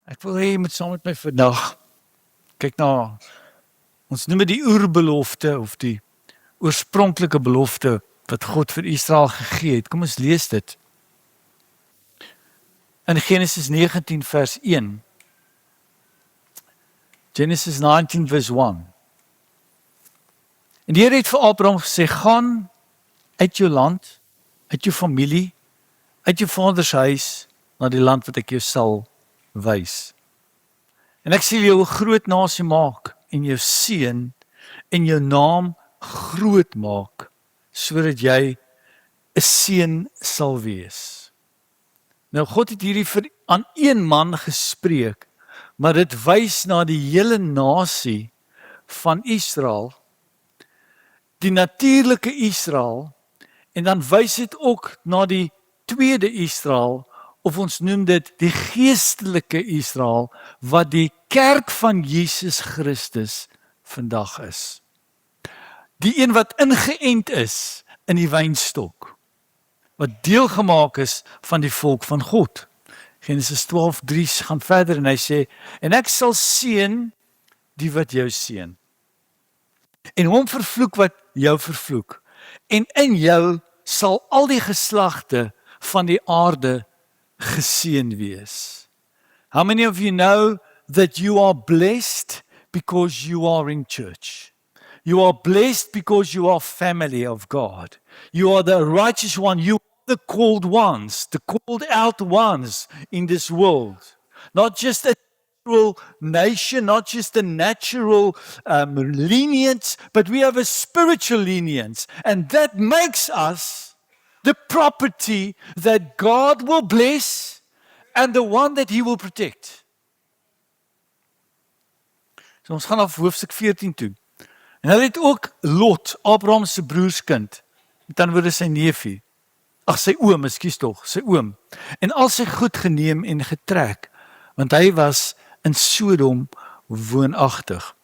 Ek wil hê jy moet saam met my vandag kyk na ons noem dit die oerbelofte of die oorspronklike belofte wat God vir Israel gegee het. Kom ons lees dit. In Genesis 19 vers 1. Genesis 19 vers 1. En die Here het vir Abraham gesê, gaan uit jou land, uit jou familie, uit jou vaders huis, na die land wat ek jou sal wys. En ek sal jou 'n groot nasie maak, en jou seun en jou naam groot maak, sodat jy 'n seun sal wees. Nou God het hierdie aan een man gespreek, maar dit wys na die hele nasie van Israel, die natuurlike Israel, en dan wys dit ook na die tweede Israel, of ons noem dit die geestelike Israel, wat die kerk van Jesus Christus vandag is. Die een wat ingeënt is in die wynstok, wat deelgemaak is van die volk van God. Genesis 12:3 gaan verder en hy sê, en ek sal seën die wat jou seën, en hom vervloek wat jou vervloek, en in jou sal al die geslagte van die aarde geseën wees. How many of you know that you are blessed because you are in church? You are blessed because you are family of God. You are the righteous one. You are the called ones, the called out ones in this world. Not just a natural nation, not just a natural lineage, but we have a spiritual lineage. And that makes us the property that God will bless and the one that He will protect. So ons gaan af hoofstuk 14 toe. En hulle het ook Lot, Abraham se broerskind, met ander woorde sy neefie, sy oom, sy oom, en al sy goed geneem en getrek, want hy was in Sodom woonagtig.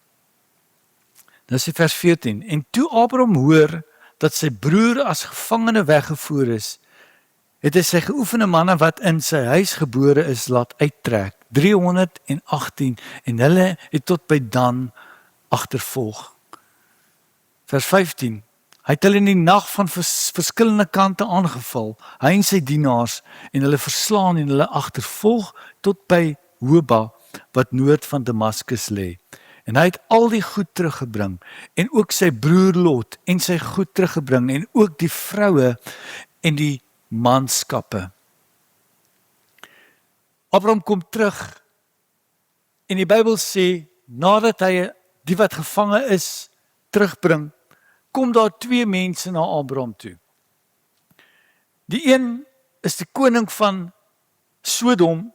Dis in vers 14. En toe Abraham hoor dat sy broer as gevangene weggevoer is, het hy sy geoefende manne wat in sy huis gebore is laat uittrek, 318, en hulle het tot by Dan agtervolg. Vers 15, hy het hulle in die nag van verskillende kante aangeval, hy en sy dienaars, en hulle verslaan en hulle agtervolg tot by Hoba, wat noord van Damaskus lê. En hy het al die goed teruggebring, en ook sy broer Lot, en sy goed teruggebring, en ook die vroue en die manskappe. Abraham kom terug, en die Bybel sê, nadat hy die wat gevange is, terugbring, kom daar twee mense na Abraham toe. Die een is die koning van Sodom,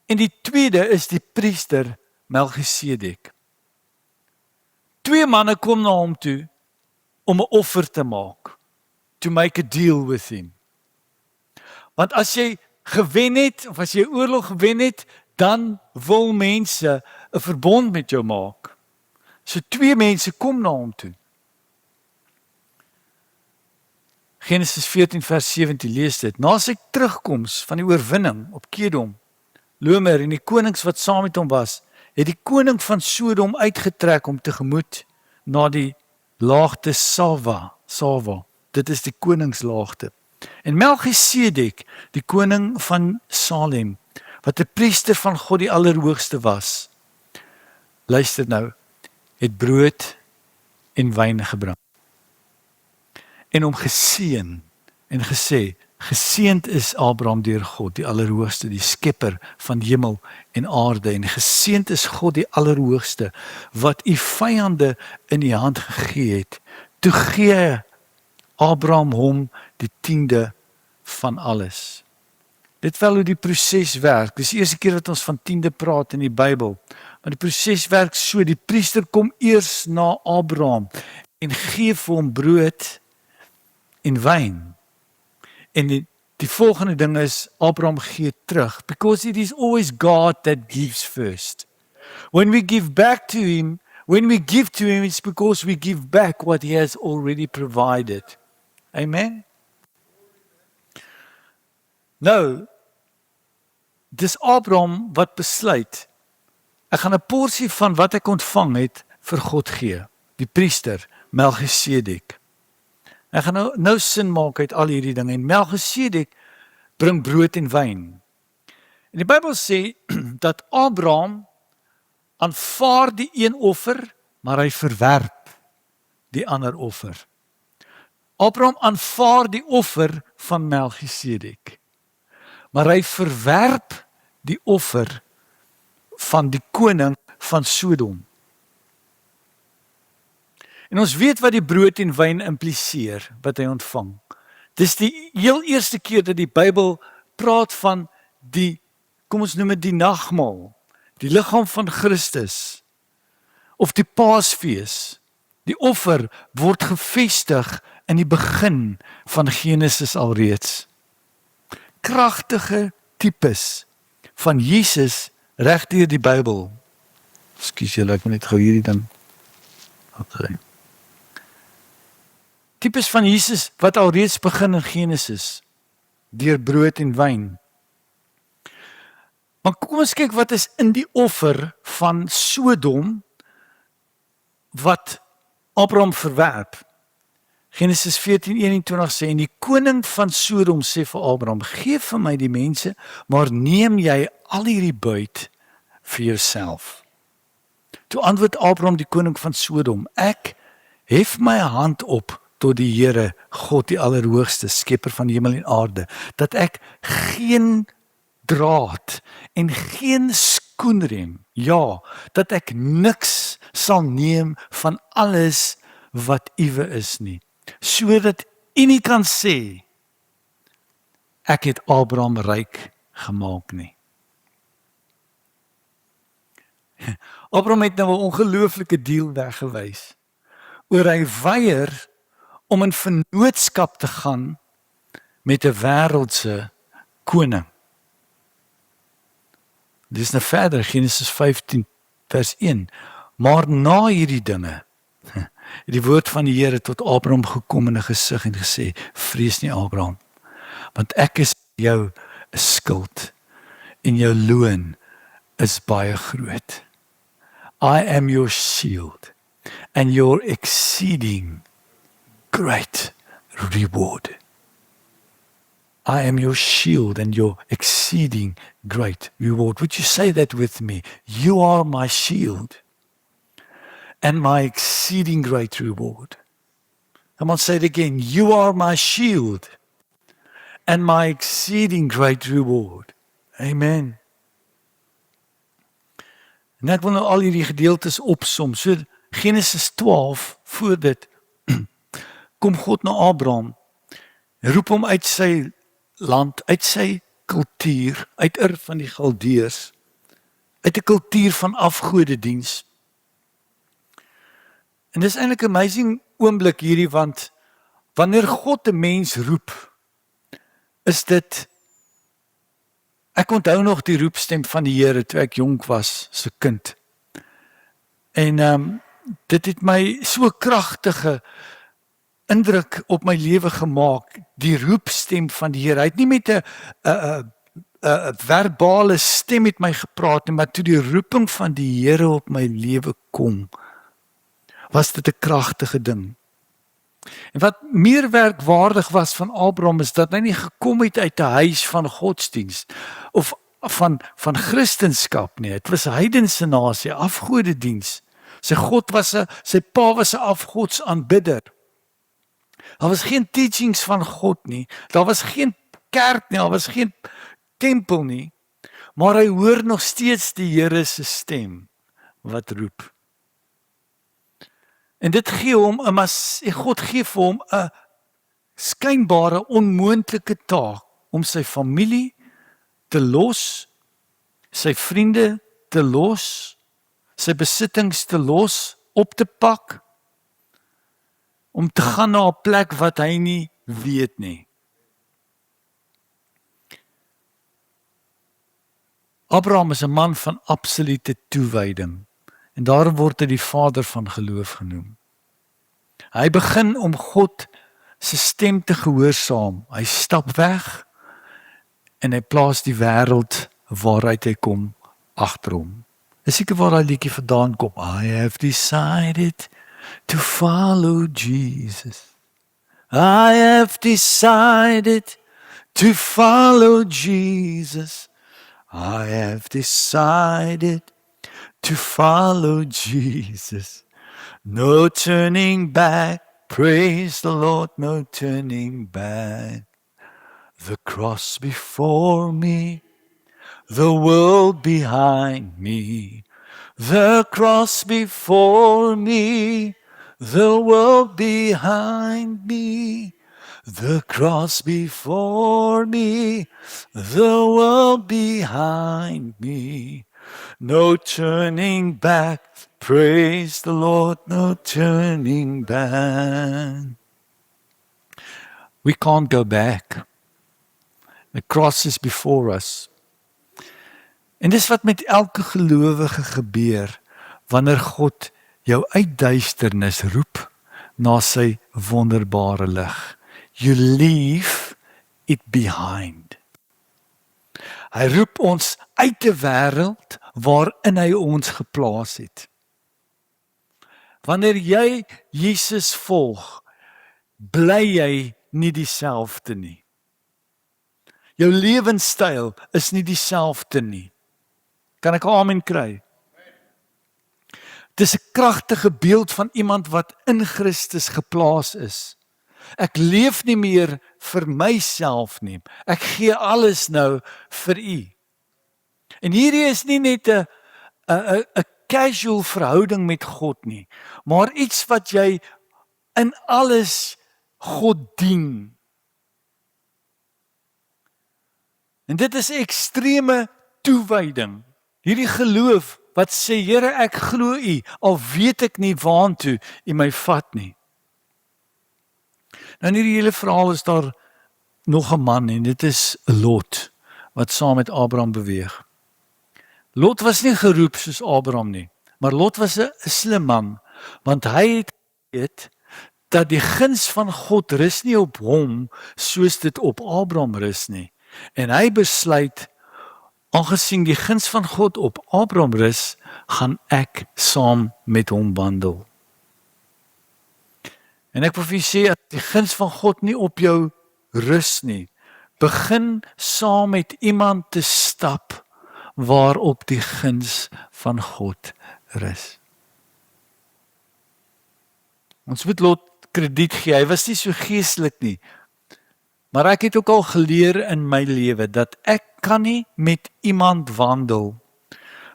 en die tweede is die priester Melchisedek. Twee manne kom na hom toe om 'n offer te maak, to make a deal with him. Want as jy gewen het, of as jy oorlog gewen het, dan wil mense 'n verbond met jou maak. So twee mense kom na hom toe. Genesis 14 vers 17 lees dit. Na sy terugkoms van die oorwinning op Kedom, Lomer en die konings wat saam met hom was, het die koning van Sodom uitgetrek om tegemoet na die laagte Sava. Dit is die koningslaagte. En Melchisedek, die koning van Salem, wat 'n priester van God die Allerhoogste was, luister nou, het brood en wyn gebring. En hom geseën en gesê, geseënd is Abraham deur God, die Allerhoogste, die skepper van hemel en aarde, en geseënd is God die Allerhoogste, wat u vyande in die hand gegee het. Toe gee Abraham hom die 10de van alles. Dit wel hoe die proses werk. Dis die eerste keer wat ons van 10de praat in die Bybel. Maar die proses werk so, die priester kom eers na Abraham en gee vir hom brood en wyn. En die volgende ding is, Abraham gee terug, because it is always God that gives first. When we give back to him, when we give to him, it's because we give back what he has already provided. Amen? Nou, dis Abraham wat besluit, ek gaan 'n porsie van wat ek ontvang het vir God gee, die priester, Melchisedek. Ek gaan nou sin maak uit al hierdie dinge, en Melchisedek bring brood en wyn. En die Bybel sê, dat Abraham aanvaar die een offer, maar hy verwerp die ander offer. Abraham aanvaar die offer van Melchisedek, maar hy verwerp die offer van die koning van Sodom. En ons weet wat die brood en wyn impliseer, wat hy ontvang. Dis die heel eerste keer dat die Bybel praat van die, kom ons noem dit die nagmaal, die liggaam van Christus, of die Paasfees. Die offer word gevestig in die begin van Genesis alreeds. Kragtige tipes van Jesus reg deur die Bybel. Ekskuus julle, ek moet net gou hierdie dan opkry. Tipes van Jesus wat alreeds begin in Genesis, deur brood en wyn. Maar kom ons kyk wat is in die offer van Sodom, wat Abraham verwerp. Genesis 14:21 sê, en die koning van Sodom sê vir Abraham, gee vir my die mense, maar neem jy al hierdie buit vir jouself. Toe antwoord Abraham die koning van Sodom, ek hef my hand op tot die Here, God die Allerhoogste, skepper van hemel en aarde, dat ek geen draad en geen skoenrem, ja, dat ek niks sal neem van alles wat uwe is nie, sodat u nie kan sê, ek het Abraham ryk gemaak nie. Abraham het nou 'n ongelooflike deal weggewys, oor hy weier om in vennootskap te gaan met 'n wêreldse koning. Dis nou verder, Genesis 15 vers 1. Maar na hierdie dinge, het die woord van die Here tot Abraham gekom in 'n gesig en gesê, vrees nie Abraham, want ek is jou 'n skuld en jou loon is baie groot. I am your shield and your exceeding great reward. I am your shield and your exceeding great reward. Would you say that with me? You are my shield and my exceeding great reward. Come on, say it again. You are my shield and my exceeding great reward. Amen. En ek wil nou al hierdie gedeeltes opsom. So Genesis 12, voor dit, kom God na Abraham, roep hom uit sy land, uit sy kultuur, uit Ur van die Galdeërs, uit 'n kultuur van afgodediens. En dis eintlik 'n amazing oomblik hierdie, want wanneer God 'n mens roep, is dit, ek onthou nog die roepstem van die Here toe ek jonk was, as 'n kind. En dit het my so kragtige indruk op my lewe gemaak, die roepstem van die Here. Hy het nie met 'n verbale stem met my gepraat nie, maar toe die roeping van die Here op my lewe kom, was dit 'n kragtige ding. En wat meer werkwaardig was van Abraham is dat hy nie gekom het uit 'n huis van godsdienst of van Christendom nie. Dit was 'n heidense nasie, afgodediens. Sy pa was 'n afgodsaanbidder. Daar was geen teachings van God nie. Daar was geen kerk nie, daar was geen tempel nie. Maar hy hoor nog steeds die Here se stem wat roep. En dit gee hom, God gee vir hom 'n skynbare onmoontlike taak om sy familie te los, sy vriende te los, sy besittings te los, op te pak, om te gaan na 'n plek wat hy nie weet nie. Abraham is 'n man van absolute toewyding, en daarom word hy die vader van geloof genoem. Hy begin om God se stem te gehoorsaam. Hy stap weg en hy plaas die wêreld waaruit hy kom agter hom. Dis seker waar daai liedjie vandaan kom. I have decided to follow Jesus. I have decided to follow Jesus. I have decided to follow Jesus. No turning back. Praise the Lord, no turning back. The cross before me, the world behind me. The cross before me, the world behind me. The cross before me, the world behind me. No turning back, praise the Lord, no turning back. We can't go back. The cross is before us. En dis wat met elke gelowige gebeur, wanneer God jou uit duisternis roep na sy wonderbare lig. You leave it behind. Hy roep ons uit 'n wêreld waarin hy ons geplaas het. Wanneer jy Jesus volg, bly jy nie dieselfde nie. Jou lewenstyl is nie dieselfde nie. Kan ek 'n amen kry? Dis 'n kragtige beeld van iemand wat in Christus geplaas is. Ek leef nie meer vir myself nie. Ek gee alles nou vir U. En hierdie is nie net 'n casual verhouding met God nie, maar iets wat jy in alles God dien. En dit is 'n ekstreme toewyding. Hierdie geloof wat sê, Here, ek glo U, al weet ek nie waantoe U my vat nie. Nou in hierdie hele verhaal is daar nog 'n man en dit is Lot, wat saam met Abraham beweeg. Lot was nie geroep soos Abraham nie, maar Lot was 'n slim man, want hy het geweet dat die guns van God rus nie op hom soos dit op Abraham rus nie. En hy besluit, aangesien die guns van God op Abraham rus, gaan ek saam met hom wandel. En ek wil vir julle sê, as die guns van God nie op jou rus nie, begin saam met iemand te stap waarop die guns van God rus. Ons moet Lot krediet gee, hy was nie so geestelik nie, maar ek het ook al geleer in my lewe, dat ek kan nie met iemand wandel,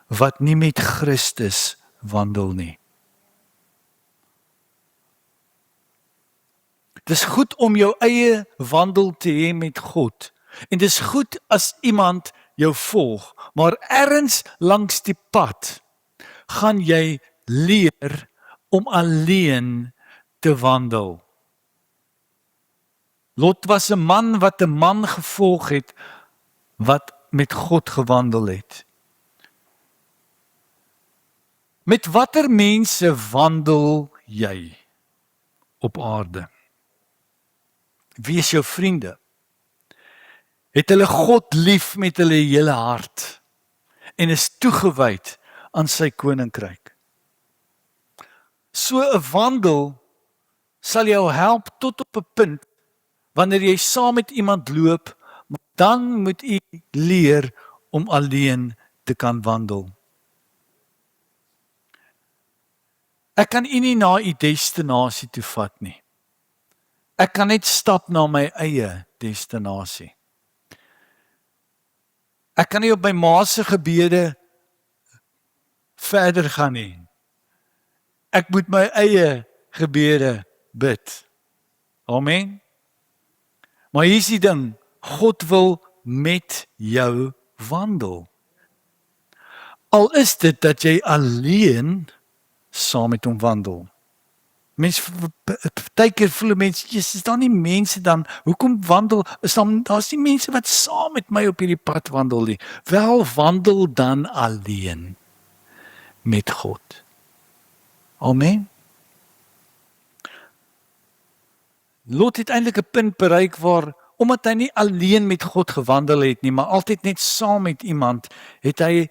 wat nie met Christus wandel nie. Dis goed om jou eie wandel te hê met God, en dis goed as iemand jou volg, maar ergens langs die pad, gaan jy leer om alleen te wandel. Lot was 'n man wat 'n man gevolg het, wat met God gewandel het. Met watter mense wandel jy op aarde? Wie is jou vriende? Het hulle God lief met hulle hele hart en is toegewyd aan sy koninkryk? So 'n wandel sal jou help tot op 'n punt, wanneer jy saam met iemand loop, maar dan moet jy leer om alleen te kan wandel. Ek kan u nie na u destinasie toe vat nie. Ek kan net stap na my eie destinasie. Ek kan nie op my ma se gebede verder gaan nie. Ek moet my eie gebede bid. Amen. Maar hier is die ding, God wil met jou wandel. Al is dit dat jy alleen saam met hom wandel. Mense, partykeer voel mense, is daar nie mense dan, hoekom wandel, daar's nie mense wat saam met my op hierdie pad wandel nie. Wel, wandel dan alleen met God. Amen. Lot het eintlik 'n punt bereik waar omdat hy nie alleen met God gewandel het nie, maar altyd net saam met iemand, het hy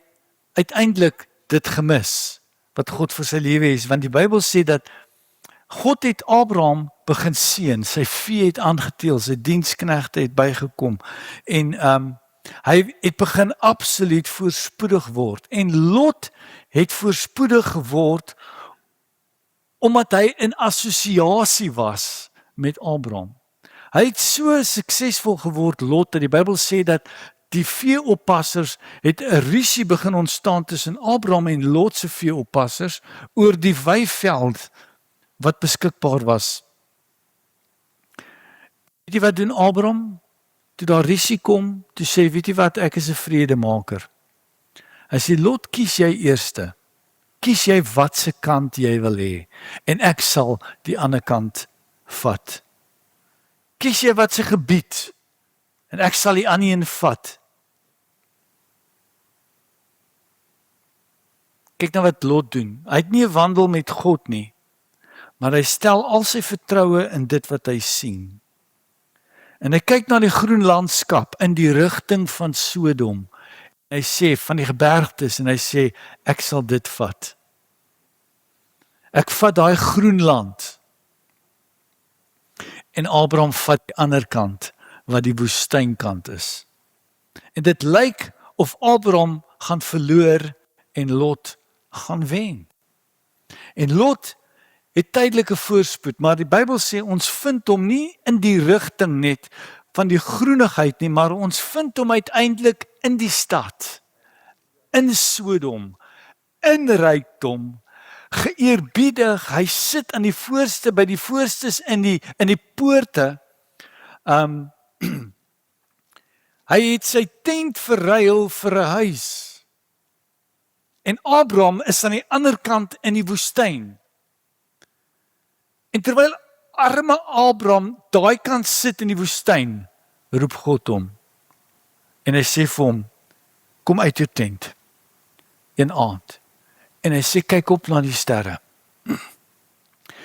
uiteindelik dit gemis, wat God vir sy lewe is, want die Bybel sê dat God het Abraham begin seën, sy vee het aangeteel, sy diensknegte het bygekom, en hy het begin absoluut voorspoedig word, en Lot het voorspoedig geword, omdat hy in assosiasie was met Abraham. Hy het so suksesvol geword, Lot, dat die Bybel sê dat die veeoppassers het 'n rusie begin ontstaan tussen Abraham en Lot se veeoppassers oor die weiveld wat beskikbaar was. Weet jy wat doen Abraham? Toe daar rusie kom, toe sê, weet jy wat, ek is 'n vredemaker. Hy sê, Lot, kies jy eerste. Kies jy wat se kant jy wil hê, en ek sal die ander kant vat. Kies jy wat se gebied, en ek sal die ander een vat. Kyk nou wat Lot doen. Hy het nie 'n wandel met God nie, maar hy stel al sy vertroue in dit wat hy sien. En hy kyk na die groen landskap in die rigting van Sodom. Hy sê, van die gebergtes, en hy sê, ek sal dit vat. Ek vat daai groen land. En Abraham vat die ander kant, wat die woestynkant is. En dit lyk of Abraham gaan verloor, en Lot gaan wen. En Lot het tydelike voorspoed, maar die Bybel sê, ons vind hom nie in die rigting net van die groenigheid nie, maar ons vind hom uiteindelik in die stad, in Sodom, in rykdom, geëerbiedig, hy sit aan die voorste, by die voorstes in die poorte, hy het sy tent verruil vir 'n huis, en Abraham is aan die ander kant in die woestyn, en terwyl arme Abraham daai kant sit in die woestyn, roep God hom, en hy sê vir hom, kom uit jou tent, een aand, en hy sê, kyk op na die sterre,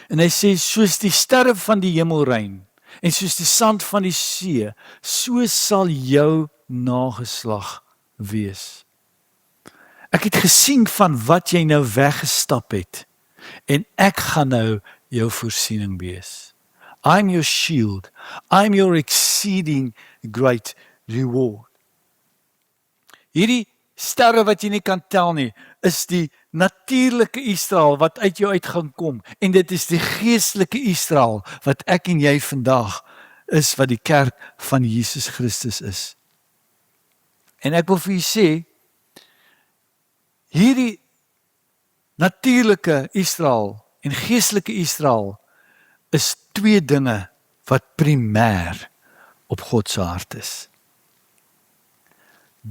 en hy sê, soos die sterre van die hemelruim, en soos die sand van die see, so sal jou nageslag wees. Ek het gesien van wat jy nou weggestap het, en ek gaan nou jou voorsiening wees. I'm your shield, I'm your exceeding great reward. Hierdie sterre wat jy nie kan tel nie, is die natuurlike Israel wat uit jou uit gaan kom, en dit is die geestelike Israel wat ek en jy vandag is, wat die kerk van Jesus Christus is. En ek wil vir julle sê, hierdie natuurlike Israel en geestelike Israel is twee dinge wat primêr op God se hart is.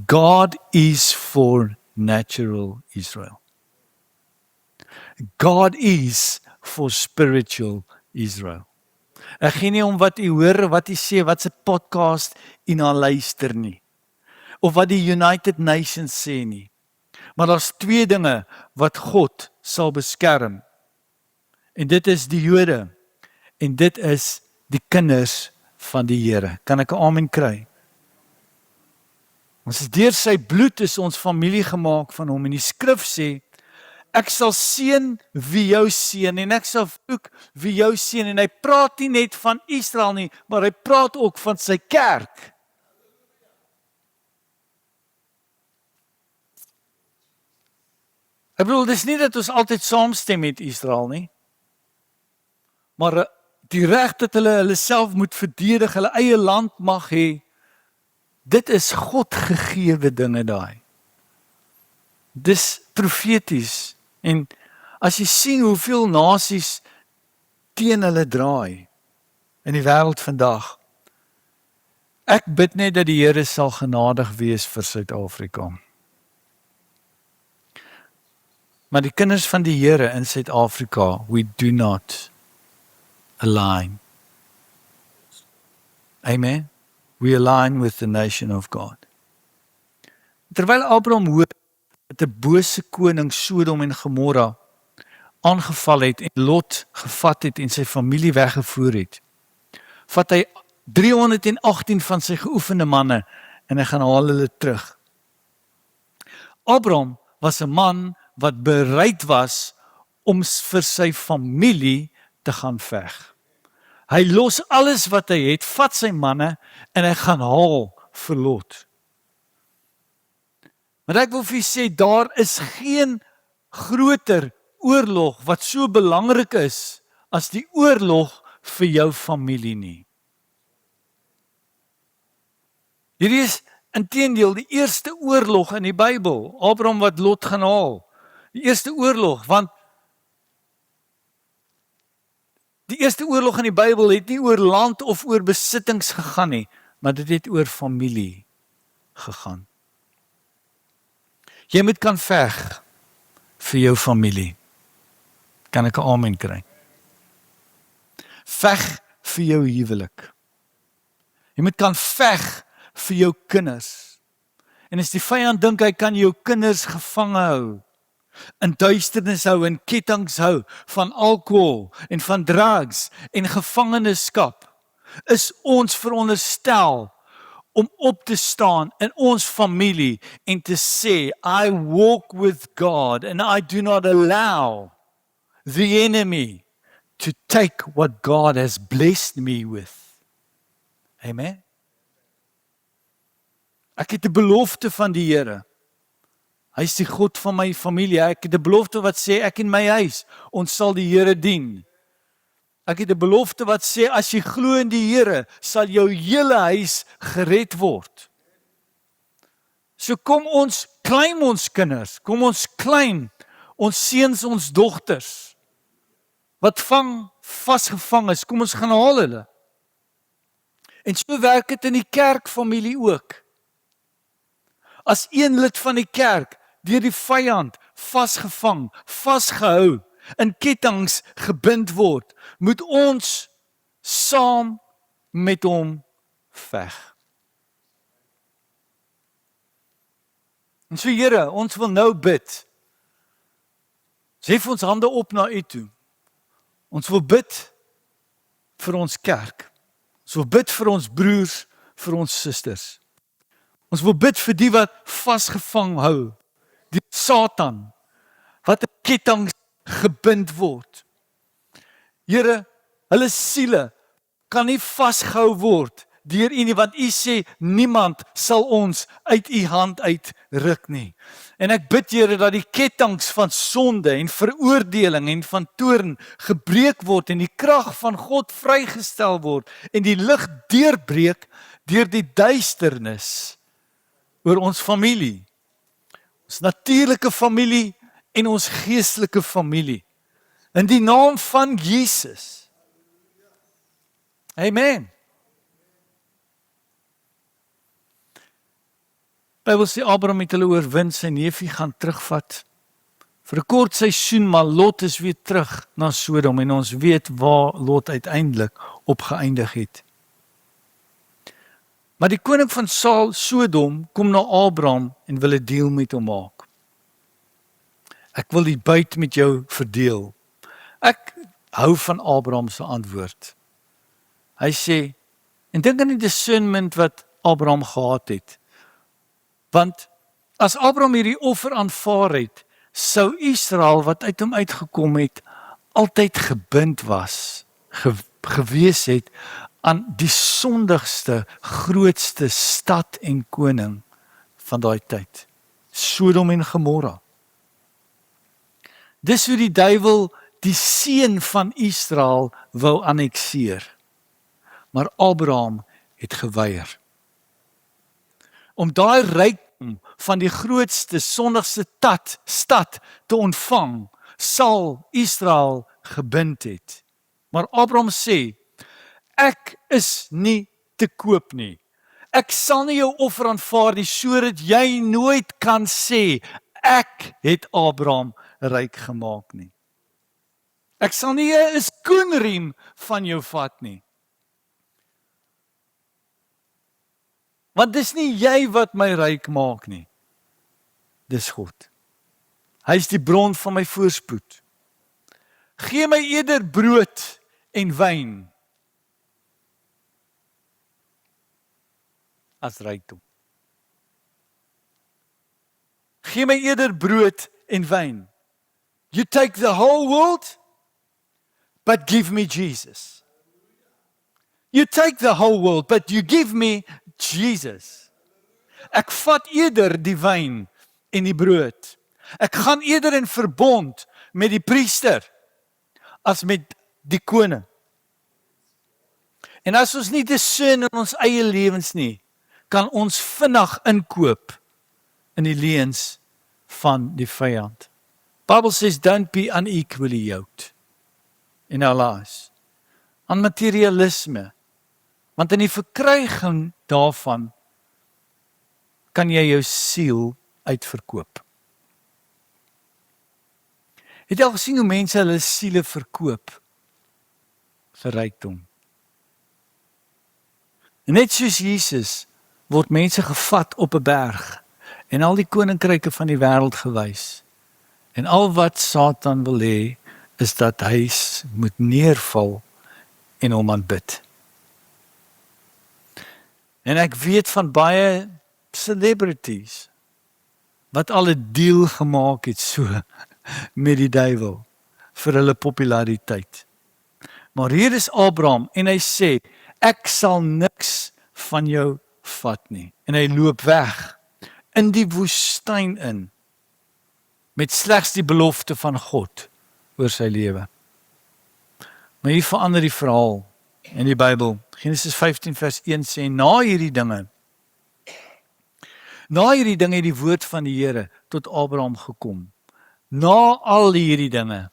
God is for natural Israel. God is for spiritual Israel. Ek gee nie om wat u hoor, wat u sê, wat se podcast u na luister nie, of wat die United Nations sê nie. Maar daar's twee dinge wat God sal beskerm. En dit is die Jode, en dit is die kinders van die Here. Kan ek 'n amen kry? Ons is deur sy bloed is ons familie gemaak van hom, en die skrif sê, ek sal seën wie jou seën, en ek sal vloek wie jou seën, en hy praat nie net van Israel nie, maar hy praat ook van sy kerk. Ek bedoel, dis nie dat ons altyd saamstem met Israel nie, maar die reg dat hulle self moet verdedig, hulle eie land mag hê, dit is God gegeewe dinge daai. Dis profeties, en as jy sien hoeveel nasies teen hulle draai in die wêreld vandag, ek bid net dat die Here sal genadig wees vir Suid-Afrika. Maar die kinders van die Here in Suid-Afrika, we do not align. Amen. We align with the nation of God. Terwyl Abraham hoor dat 'n bose koning Sodom en Gomorra aangeval het en Lot gevat het en sy familie weggevoer het, vat hy 318 van sy geoefende manne en hy gaan haal hulle terug. Abraham was 'n man wat bereid was om vir sy familie te gaan veg. Hy los alles wat hy het, vat sy manne en hy gaan haal vir Lot. Maar ek wil vir u sê, daar is geen groter oorlog wat so belangrik is as die oorlog vir jou familie nie. Hierdie is inteendeel die eerste oorlog in die Bybel, Abraham wat Lot gaan haal. Die eerste oorlog, want die eerste oorlog in die Bybel het nie oor land of oor besittings gegaan nie, maar dit het oor familie gegaan. Jy moet kan veg vir jou familie. Kan ek 'n amen kry? Veg vir jou huwelik. Jy moet kan veg vir jou kinders. En as die vyand dink hy kan jou kinders gevange hou, in duisternis hou, in kettinge hou, van alkohol en van drugs en gevangenskap, is ons veronderstel om op te staan in ons familie en te sê, I walk with God and I do not allow the enemy to take what God has blessed me with. Amen. Ek het 'n belofte van die Here. Hy is die God van my familie. Ek het 'n belofte wat sê, ek en my huis, ons sal die Here dien. Ek het 'n belofte wat sê, as jy glo in die Here, sal jou hele huis gered word. So kom ons claim ons kinders, kom ons claim ons seuns, ons dogters, wat vasgevang is, kom ons gaan haal hulle. En so werk dit in die kerkfamilie ook. As een lid van die kerk deur die vyand vasgevang, vasgehou, in kettinge gebind word, moet ons saam met hom veg. En so Here, ons wil nou bid. Hef ons hande op na U toe. Ons wil bid vir ons kerk. Ons wil bid vir ons broers, vir ons susters. Ons wil bid vir die wat vasgevang hou, die Satan, wat in kettinge gebind word. Here, hulle siele kan nie vasgehou word deur U nie, want U sê, niemand sal ons uit U hand uitruk nie. En ek bid, Here, dat die kettinge van sonde en veroordeling en van toorn gebreek word en die krag van God vrygestel word en die lig deurbreek deur die duisternis oor ons familie, ons natuurlike familie en ons geestelike familie. In die naam van Jesus. Amen. Bybel sê Abraham het hulle oorwin, sy neefie gaan terugvat. Vir 'n kort seisoen, maar Lot is weer terug na Sodom en ons weet waar Lot uiteindelik op geëindig het. Maar die koning van Sodom kom na Abraham en wil 'n deal met hom maak. Ek wil die buit met jou verdeel. Ek hou van Abraham se antwoord. Hy sê, en dink aan die discernment wat Abraham gehad het. Want as Abraham hierdie offer aanvaar het, sou Israel wat uit hom uitgekom het, altyd gebind was, gewees het aan die sondigste, grootste stad en koning van daai tyd, Sodom en Gomorra. Dis hoe die duiwel die seun van Israel wou annekseer. Maar Abraham het geweier. Om daai rykdom van die grootste, sondigste stad te ontvang, sal Israel gebind het. Maar Abraham sê, ek is nie te koop nie. Ek sal nie jou offer aanvaar nie, sodat jy nooit kan sê, ek het Abraham ryk gemaak nie. Ek sal nie 'n skoenriem van jou vat nie. Want dis nie jy wat my ryk maak nie. Dis God. Hy is die bron van my voorspoed. Gee my eerder brood en wyn as rykdom. Gee my eerder brood en wyn. You take the whole world, but give me Jesus. You take the whole world, but you give me Jesus. Ek vat eerder die wyn en die brood. Ek gaan eerder in verbond met die priester as met die koning. En as ons nie discern in ons eie lewens nie, kan ons vinnig inkoop in die leuns van die vyand. Bible says don't be unequally yoked in our lives. Aan materialisme. Want in die verkryging daarvan kan jy jou siel uitverkoop. Het jy al gesien hoe mense hulle siele verkoop vir rykdom? En net soos Jesus word mense gevat op 'n berg en al die koninkryke van die wêreld gewys. En al wat Satan wil hê is dat hy moet neerval en hom aanbid. En ek weet van baie celebrities wat al 'n deal gemaak het so met die duiwel vir hulle populariteit. Maar hier is Abraham en hy sê, ek sal niks van jou vat nie. En hy loop weg in die woestyn in met slegs die belofte van God oor sy lewe. Maar hier verander die verhaal in die Bybel. Genesis 15 vers 1 sê, na hierdie dinge het die woord van die Here tot Abraham gekom. Na al hierdie dinge.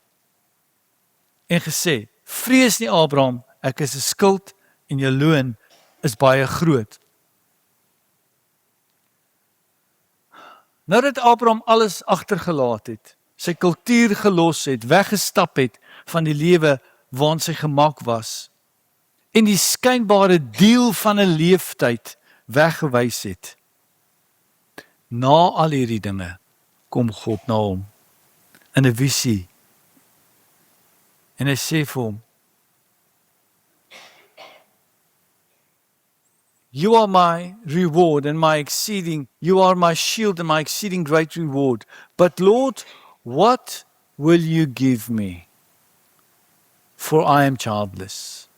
En gesê, vrees nie Abraham, ek is 'n skuld en jou loon is baie groot. Nou dat Abraham alles agtergelaat het, sy kultuur gelos het, weggestap het van die lewe waarin sy gemak was, en die skynbare deel van 'n leeftyd weggewys het. Na al hierdie dinge kom God na hom in 'n visie. En hy sê vir hom, you are my reward and you are my shield and my exceeding great reward. But Lord, what will you give me? For I am childless.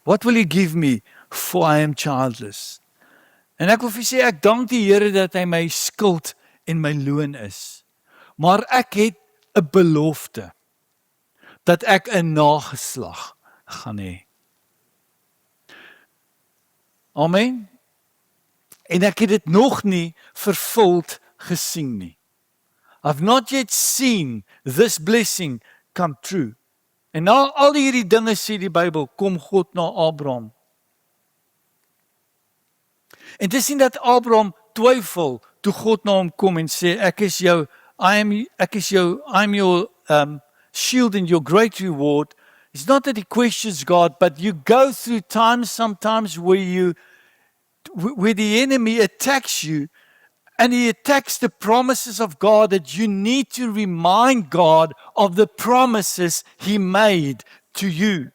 What will you give me? For I am childless. En ek wil vir sê, ek dank die Here dat hy my skuld en my loon is. Maar ek het 'n belofte dat ek 'n nageslag gaan hê. Amen. En ek het dit nog nie vervuld gesien nie. I've not yet seen this blessing come true. En na al hierdie dinge sê die Bybel, kom God na Abraham. En dis nie dat Abraham twyfel toe God na hom kom en sê, I'm your shield and your great reward. It's not that he questions God, but you go through times sometimes where the enemy attacks you, and he attacks the promises of God, that you need to remind God of the promises he made to you.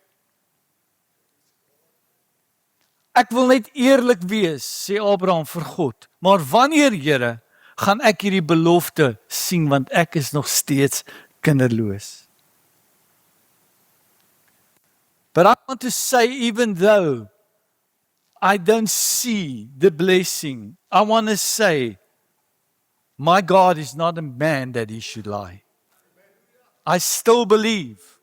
Ek wil net eerlik wees, sê Abraham vir God, maar wanneer, Here, gaan ek hierdie belofte sien, want ek is nog steeds kinderloos. But I want to say, even though I don't see the blessing, I want to say, my God is not a man that he should lie. I still believe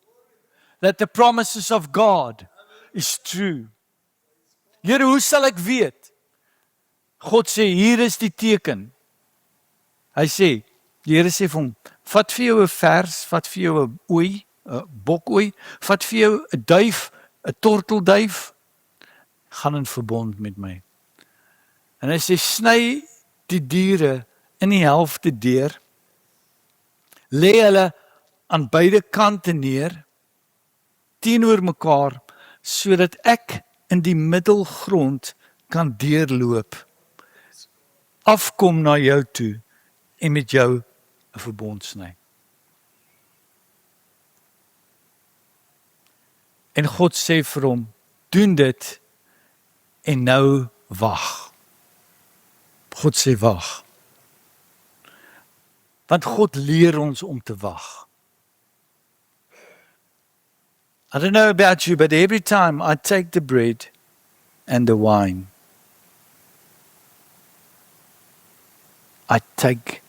that the promises of God is true. Here, hoe sal ek weet? God sê, hier is die teken. Hy sê, die Here sê vir hom, vat vir jou 'n vers, vat vir jou 'n ooi, 'n bokooi, vat vir jou 'n duif, 'n tortelduif, gaan in verbond met my. En hy sê, sny die diere in die helfte deur, lê hulle aan beide kante neer, teenoor mekaar, sodat ek in die middelgrond kan deurloop, afkom na jou toe en met jou 'n verbond sny. En God sê vir hom, doen dit en nou wag. God sê wag. Want God leer ons om te wag. I don't know about you, but every time I take the bread and the wine, ek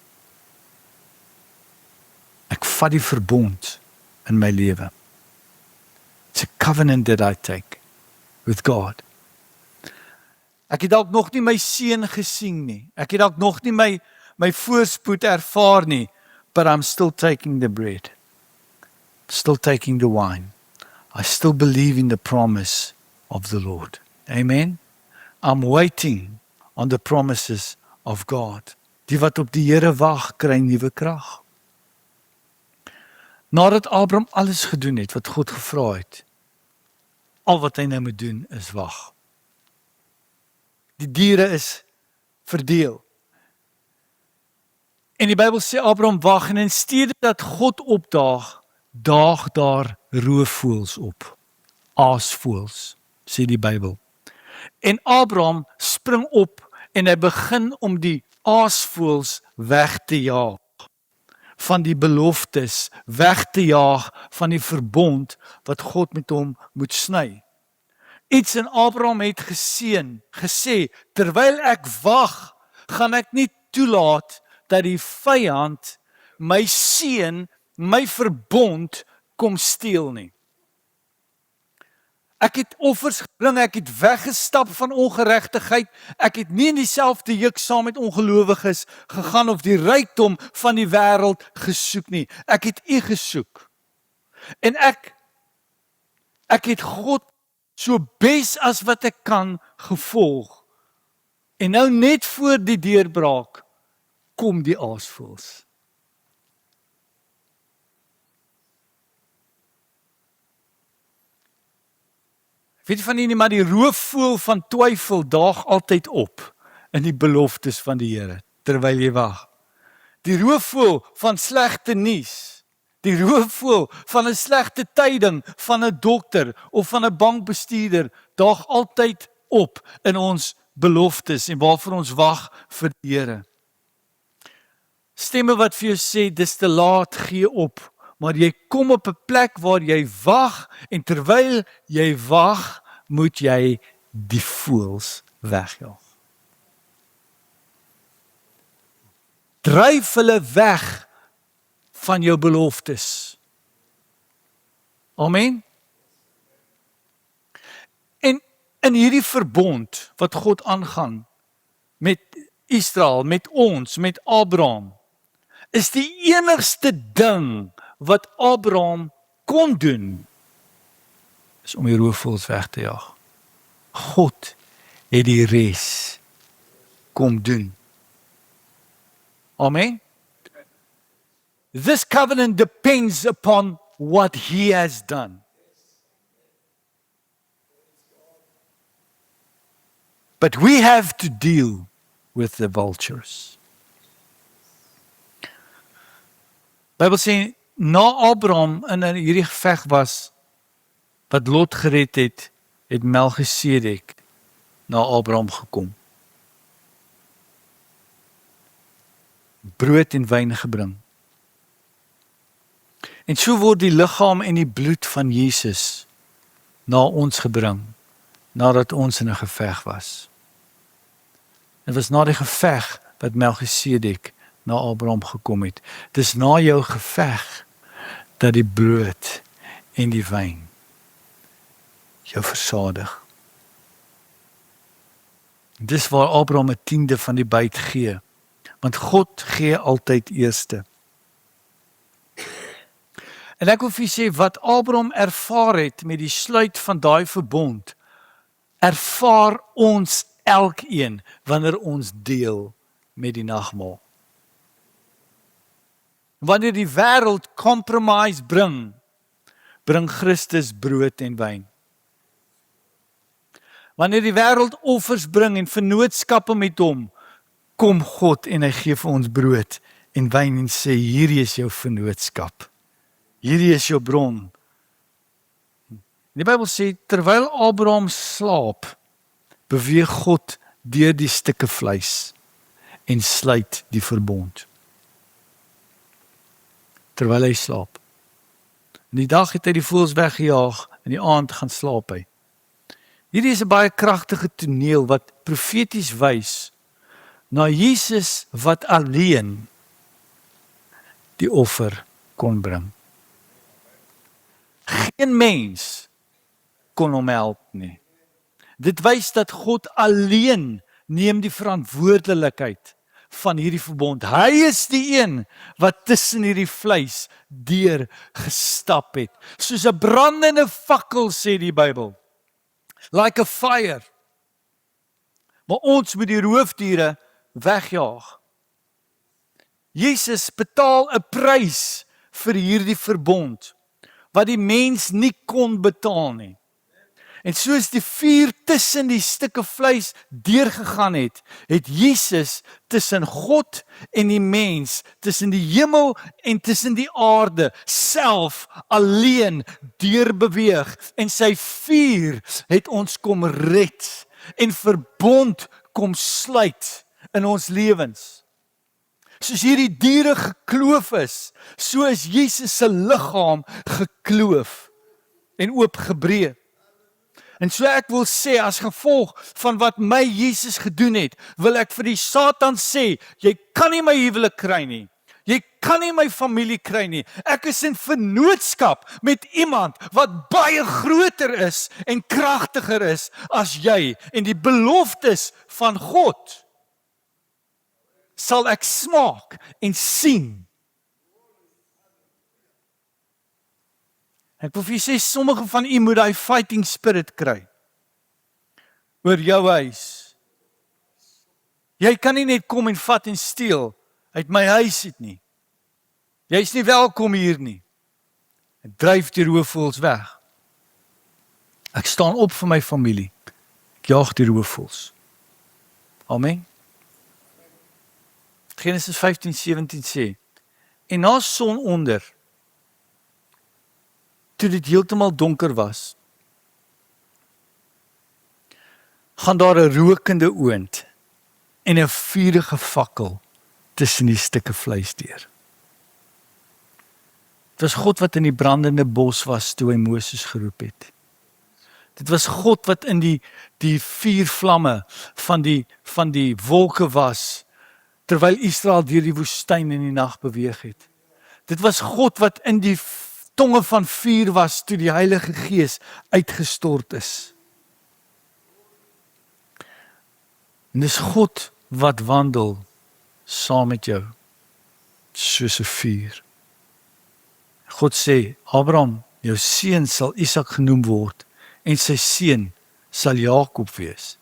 vat die verbond in my lewe. It's a covenant that I take with God. Ek het dalk nog nie my seën gesien nie. Ek het dalk nog nie my voorspoed ervaar nie, but I'm still taking the bread. Still taking the wine. I still believe in the promise of the Lord. Amen. I'm waiting on the promises of God. Die wat op die Here wag, kry nuwe krag. Nadat Abraham alles gedoen het wat God gevra het, al wat hy nou moet doen is wag. Die diere is verdeel. En die Bybel sê Abraham wag en in steede dat God opdaag, daag daar roofvoëls op. Aasvoëls, sê die Bybel. En Abraham spring op en hy begin om die aasvoëls weg te jaag. Van die beloftes, weg te jaag van die verbond wat God met hom moet sny. Iets in Abraham het gesê, terwyl ek wag, gaan ek nie toelaat dat die vyand my seën, my verbond kom steel nie. Ek het offers gebring, ek het weggestap van ongeregtigheid, ek het nie in dieselfde juk saam met ongelowiges gegaan of die rykdom van die wêreld gesoek nie. Ek het U gesoek. En ek het God so bes as wat ek kan gevolg. En nou net voor die deurbraak kom die aasvoëls. Weet jy van nie, maar die roofvoël van twyfel daag altyd op in die beloftes van die Here, terwyl jy wag. Die roofvoël van slegte nuus, die roofvoël van 'n slegte tyding van 'n dokter of van 'n bankbestuurder, daag altyd op in ons beloftes en waarvoor ons wag vir die Here. Stemme wat vir jou sê, dis te laat, gee op. Maar jy kom op 'n plek waar jy wag en terwyl jy wag, moet jy die voëls wegjaag. Dryf hulle weg van jou beloftes. Amen. En in hierdie verbond wat God aangaan met Israel, met ons, met Abraham, is die enigste ding wat Abraham kon doen, is om die roofvoëls weg te jaag. God het die res kom doen. Amen. This covenant depends upon what he has done. But we have to deal with the vultures. Bybel sê, na Abraham in hierdie geveg was, wat Lot gered het, het Melchisedek na Abraham gekom. Brood en wyn gebring. En so word die liggaam en die bloed van Jesus na ons gebring, nadat ons in 'n geveg was. Dit was na die geveg wat Melchisedek na Abraham gekom het. Dis na jou geveg dat die brood en die wyn jou versadig. Dis waar Abraham 'n tiende van die byt gee, want God gee altyd eerste. En ek wil vir julle sê, wat Abraham ervaar het met die sluit van daai verbond, ervaar ons elkeen wanneer ons deel met die nagmaal. Wanneer die wêreld compromise bring Christus brood en wyn. Wanneer die wêreld offers bring en vennootskappe met hom, kom God en hy gee vir ons brood en wyn en sê, hierdie is jou vennootskap. Hierdie is jou bron. Die Bybel sê, terwyl Abraham slaap, beweeg God deur die stukke vleis en sluit die verbond. Terwyl hy slaap. In die dag het hy die voëls weggejaag, in die aand gaan slaap hy. Hierdie is 'n baie kragtige toneel wat profeties wys na Jesus wat alleen die offer kon bring. Geen mens kon hom help nie. Dit wys dat God alleen neem die verantwoordelikheid van hierdie verbond. Hy is die een wat tussen hierdie vleis deur gestap het. Soos 'n brandende fakkel, sê die Bybel. Like a fire. Maar ons moet die roofdiere wegjaag. Jesus betaal 'n prys vir hierdie verbond wat die mens nie kon betaal nie. En soos die vuur tussen die stukke vleis deurgegaan het, het Jesus tussen God en die mens, tussen die hemel en tussen die aarde, self alleen deurbeweeg. En sy vuur het ons kom red en verbond kom sluit in ons lewens. Soos hierdie diere gekloof is, so is Jesus se liggaam gekloof en oopgebreek. En so ek wil sê, as gevolg van wat my Jesus gedoen het, wil ek vir die Satan sê, jy kan nie my huwelik kry nie. Jy kan nie my familie kry nie. Ek is in vennootskap met iemand wat baie groter is en kragtiger is as jy. En die beloftes van God sal ek smaak en sien. Ek wil vir julle sê, sommige van u moet daai fighting spirit kry oor jou huis. Jy kan nie net kom en vat en steel uit my huis uit nie. Jy is nie welkom hier nie. Ek dryf die roofvoëls weg. Ek staan op vir my familie. Ek jaag die roofvoëls. Amen. Genesis 15:17 sê, en na sononder, toe dit heeltemal donker was, gaan daar 'n rokende oond en 'n vuurige fakkel tussen die stukke vleis deur. Dit was God wat in die brandende bos was toe hy Moses geroep het. Dit was God wat in die vuurvlamme van die wolke was, terwyl Israel deur die woestyn in die nag beweeg het. Dit was God wat in die tonge van vuur was toe die Heilige Gees uitgestort is. En dis God wat wandel saam met jou, soos 'n vuur. God sê, Abraham, jou seun sal Isak genoem word, en sy seun sal Jakob wees.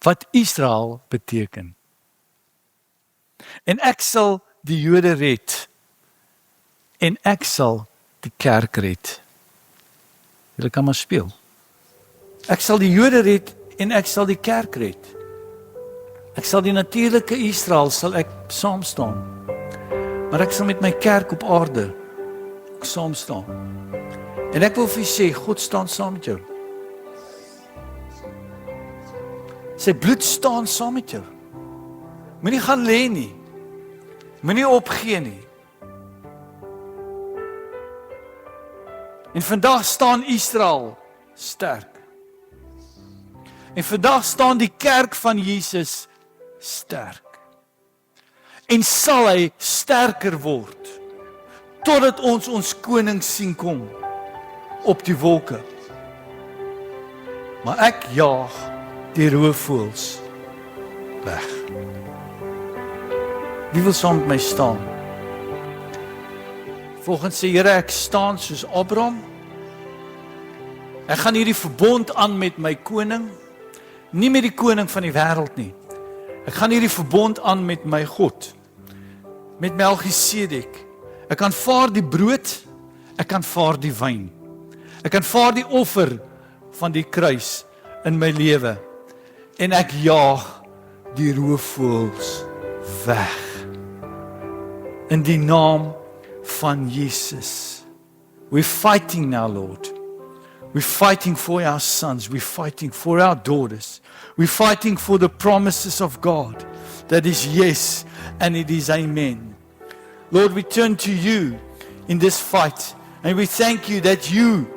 Wat Israel beteken. En ek sal die Jode red, en ek sal die kerk red. Julle kan maar speel. Ek sal die Jode red, en ek sal die kerk red. Ek sal die natuurlike Israel sal ek saam staan. Maar ek sal met my kerk op aarde ook saam staan. En ek wil vir julle sê, God staan saam met jou. Sy bloed staan saam met jou. Moenie gaan lê nie. Moenie opgee nie. En vandag staan Israel sterk. En vandag staan die kerk van Jesus sterk. En sal hy sterker word totdat ons koning sien kom op die wolke. Maar ek jaag die roofvoëls weg. Wie wil saam met my staan? Volgens sê Here, ek staan soos Abraham. Ek gaan hierdie verbond aan met my koning, nie met die koning van die wêreld nie. Ek gaan hierdie verbond aan met my God, met Melchisedek. Ek aanvaar die brood, ek aanvaar die wyn. Ek aanvaar die offer van die kruis in my lewe. En ek jaag die roofvoëls weg. In die naam van Jesus. We're fighting now, Lord. We're fighting for our sons. We're fighting for our daughters. We're fighting for the promises of God. That is yes, and it is amen. Lord, we turn to you in this fight. And we thank you that you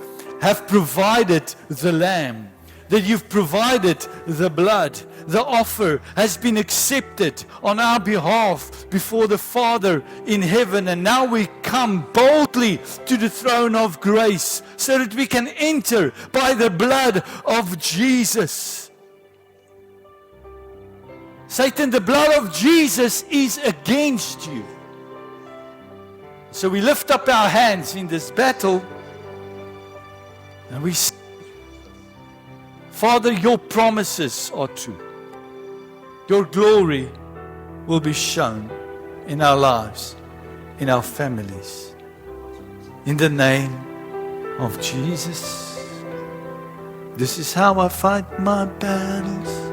have provided the lamb. That you've provided the blood. The offer has been accepted on our behalf before the Father in heaven. And now we come boldly to the throne of grace so that we can enter by the blood of Jesus. Satan, the blood of Jesus is against you. So we lift up our hands in this battle and we say, Father, your promises are true. Your glory will be shown in our lives, in our families. In the name of Jesus. This is how I fight my battles.